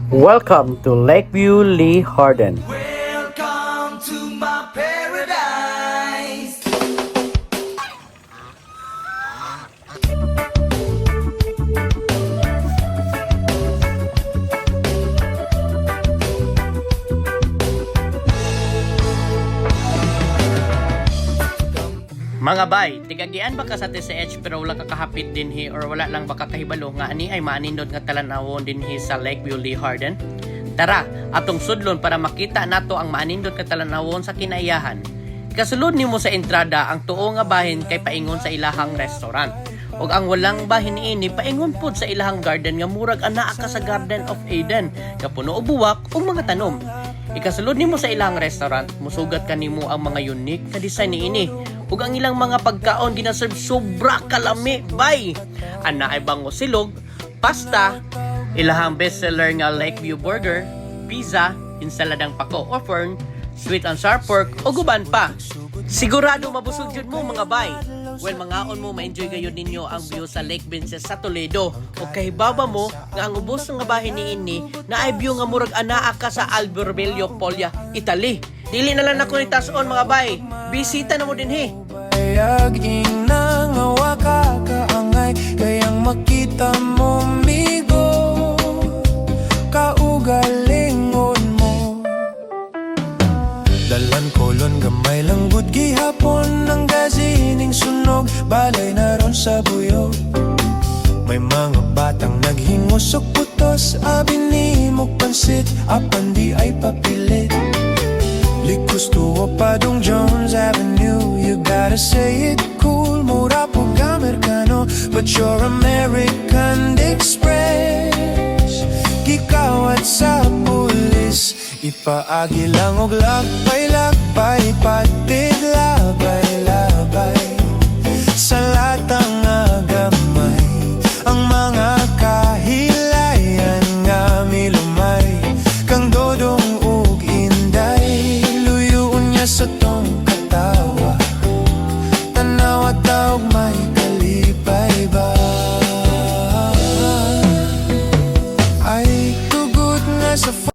Welcome to Lakeview Lee Harden. Welcome to my paradise. Mga bay, tigagian ba ka sa TCH pero wala ka kahapit dinhi or wala lang baka kahibalo nga ani ay maanindot nga talanawon dinhi sa Lakeview Lee Harden? Tara, atong sudlon para makita nato ang maanindot nga talanawon sa kinaiyahan. Kasulod nimo sa entrada ang tuo nga bahin kay paingon sa ilahang restaurant. Ug ang walang bahin niini paingon pod sa ilahang garden nga murag anaa ka sa Garden of Eden, nga puno og buwak ug mga tanom. Ikasulod nimo sa ilang restaurant, musugat kanimo ang mga unique na design niini. Ug ang ilang mga pagkaon ginaserve sobra kalami, bay. Ana ay bango silog, pasta, ilahang bestseller nga Lakeview Burger, pizza, insaladang pako or fern, sweet and sour pork o guban pa. Sigurado mabusog jud mo mga bay. Well, mangaon mo ma-enjoy gayud ninyo ang view sa Lake Benches sa Toledo. O kahibaba mo nga ang ubos nga bahin niini na ay view nga murag anaa ka sa Albervello, Puglia, Italy. Dili na lang ako ni tason mga bay. Bisita na mo din he. Ayaging nangawa ka kaangay, kayang makita mo migo, kaugalingon mo. Dalan kolon gamay lang gud gihapon ng gazining sunog, balay na ron sa buyo. May mga batang naghingusok putos, abi ni mo pansit, apan di ay papilit. Likus tuwa padong Jones Avenue, you gotta say it cool, mura po Americano, but you're American Express. Gikawat sa pulis, ipaagi lang og lakpay-lakpay, patid